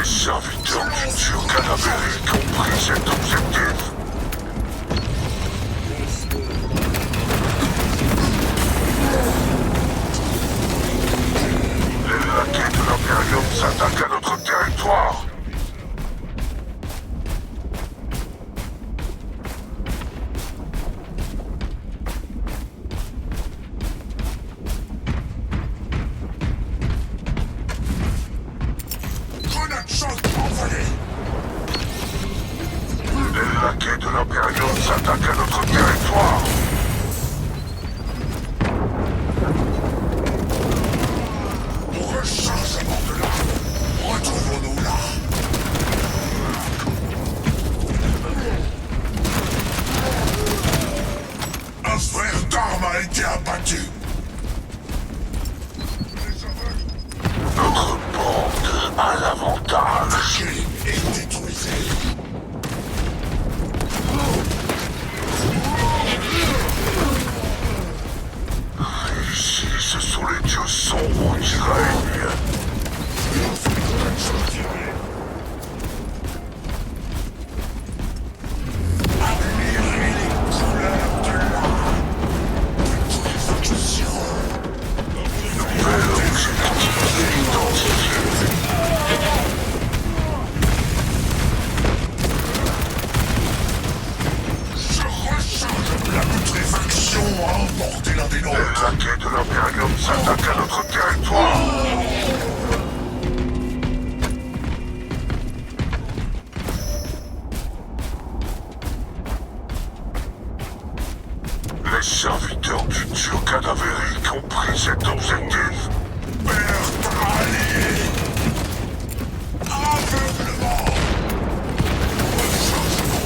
Les serviteurs du dieu cadavérique ont pris cet objectif. Les laquais de l'Imperium s'attaquent à notre territoire. Les laquais de l'Imperium s'attaquent à notre territoire. Rechargement de l'arme. Retrouvons-nous là. Un frère d'armes a été abattu. Notre bande a l'avantage. Attaquez et détruisez. Ici, ce sont les dieux sombres qui règnent. Admirez les couleurs de l'art. Putréfaction. Nouvel objectif identifié. Je recharge. La putréfaction a emporté l'un des Les nôtres. laquais de l'Imperium s'attaquent à notre territoire. Les serviteurs du dieu cadavérique ont pris cet objectif. Perte alliée. Aveuglement. Rechargement.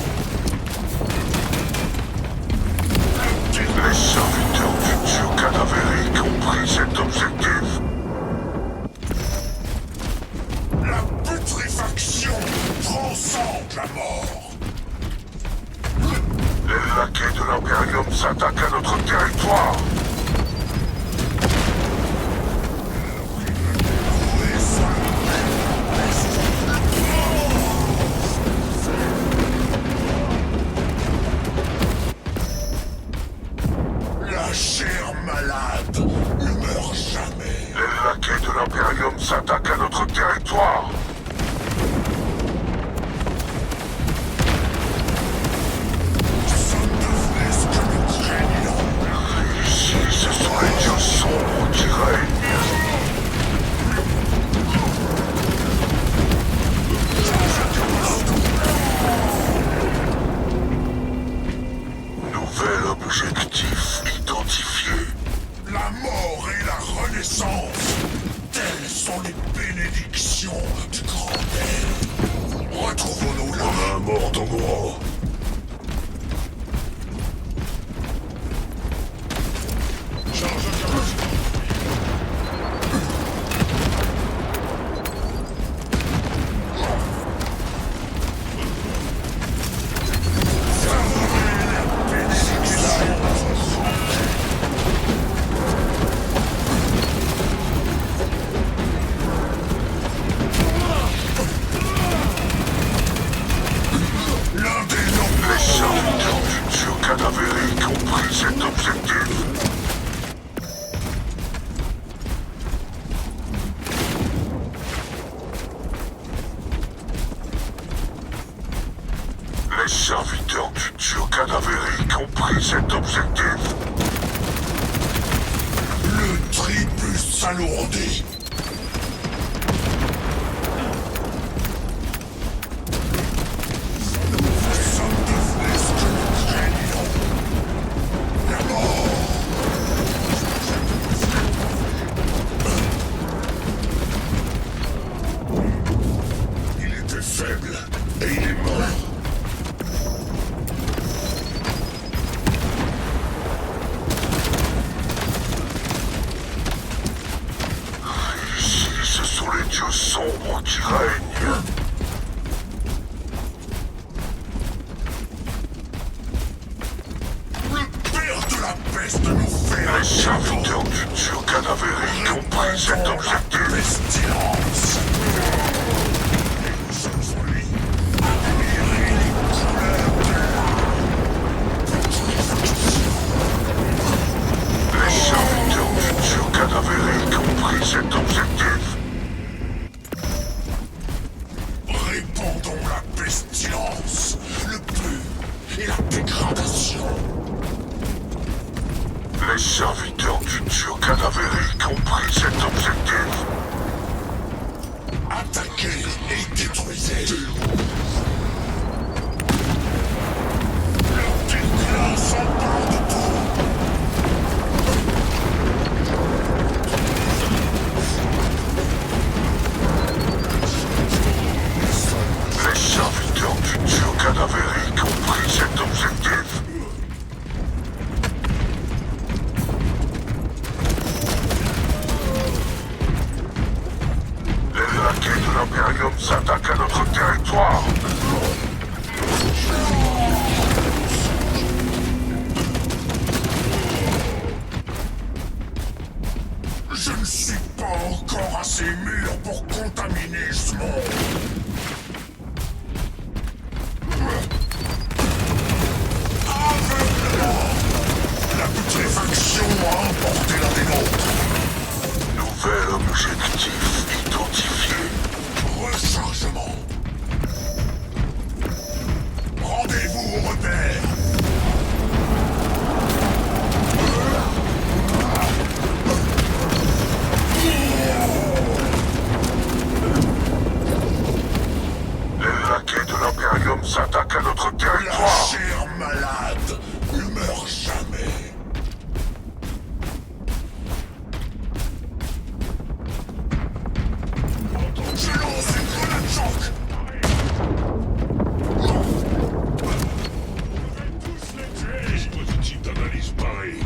Les serviteurs du dieu cadavérique ont pris cet objectif. La putréfaction transcende la mort. Les laquais de l'Imperium s'attaquent à notre territoire. La chair malade ne meurt jamais. Les laquais de l'Imperium s'attaquent à notre territoire. Nous sommes devenus ce que nous craignions. Ici, ce sont les dieux sombres qui règnent. Nouvel objectif identifié. La mort et la renaissance, telles sont les bénédictions du grand père. Retrouvons-nous là. On a un mort en gros. L'un des noms. Les serviteurs du dieu cadavérique ont pris cet objectif. Les serviteurs du dieu cadavérique ont pris cet objectif. Le tribus s'alourdit. Nous sommes devenus ce que nous craignions. La mort. Il était faible et il est mort. Ici, ce sont les dieux sombres qui règnent. Le père de la peste nous fait un Les serviteurs du dieu cadavérique ont pris cet objectif. pestilence. Attaquez et détruisez. Le déclin s'empare de tout. Les serviteurs du dieu cadavérique ont pris cet objectif. Les laquais de l'Imperium s'attaquent à notre territoire. Je ne suis pas encore assez mûr pour contaminer ce monde. Aveuglement! La putréfaction a emporté l'un des nôtres. Nouvel objectif identifié. Rechargement. Rendez-vous au repère. Les laquais de l'Imperium s'attaquent à notre La territoire. chair malade ne meurt jamais. Je lance une grenade choc. Dispositif d'analyse pareil.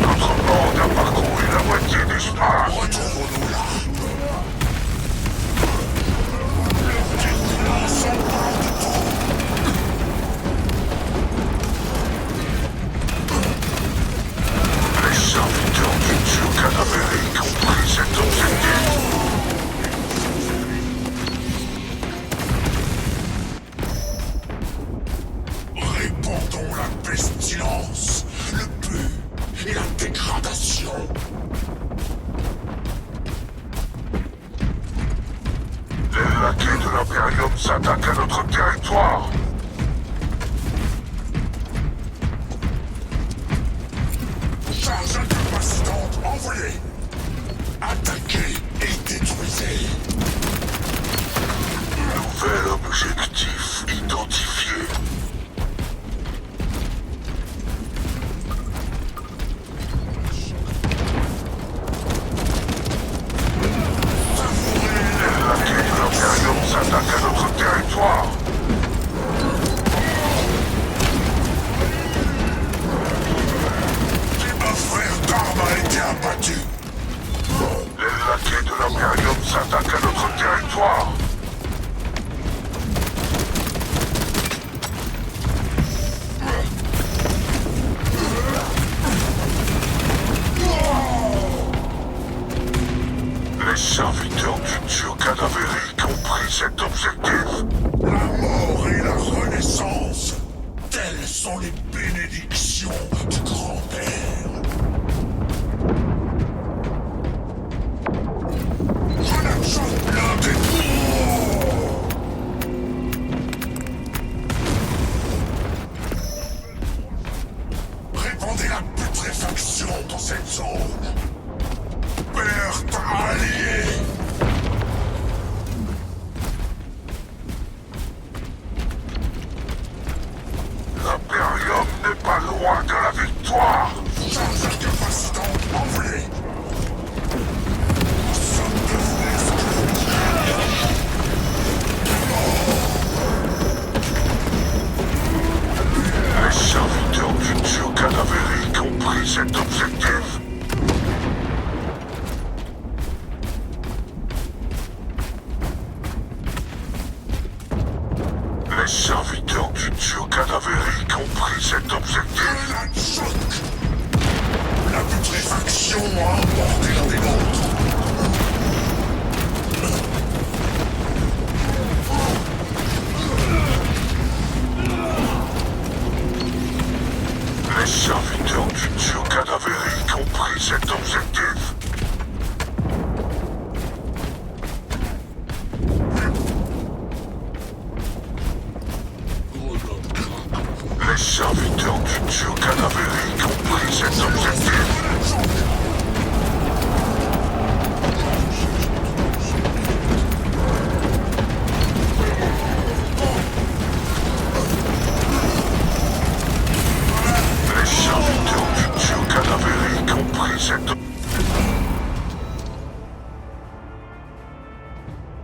Notre monde a parcouru la moitié du espace. Retrouvons-nous là. Le déclin s'empare de tout. Les serviteurs du dieu cadavérique ont pris cet objectif. Répandons la pestilence, le pu et la dégradation. Les laquais de l'Imperium s'attaquent à notre territoire. Charge incapacitante envolée. Attaquez et détruisez. Nouvel objectif identifié. Les laquais de l'Imperium s'attaquent à notre territoire. Un frère d'armes a été abattu. Les laquais de l'Imperium s'attaquent à notre territoire. Les serviteurs du dieu cadavérique ont pris cet objectif. La mort et la renaissance, telles sont les bénédictions du grand-père. Grenade choc, l'un des répandez la putréfaction dans cette zone. Perte alliée. L'Imperium n'est pas loin de la victoire. Charge incapacitante envolée. Nous sommes devenus ce que vous Les serviteurs du dieu cadavérique ont pris cet objectif. Les serviteurs du dieu cadavérique ont pris cet objectif. Grenade choc. La putréfaction a emporté l'un des nôtres. Les serviteurs du dieu cadavérique ont pris cet objectif. Les serviteurs du dieu cadavérique ont pris cet objectif. cette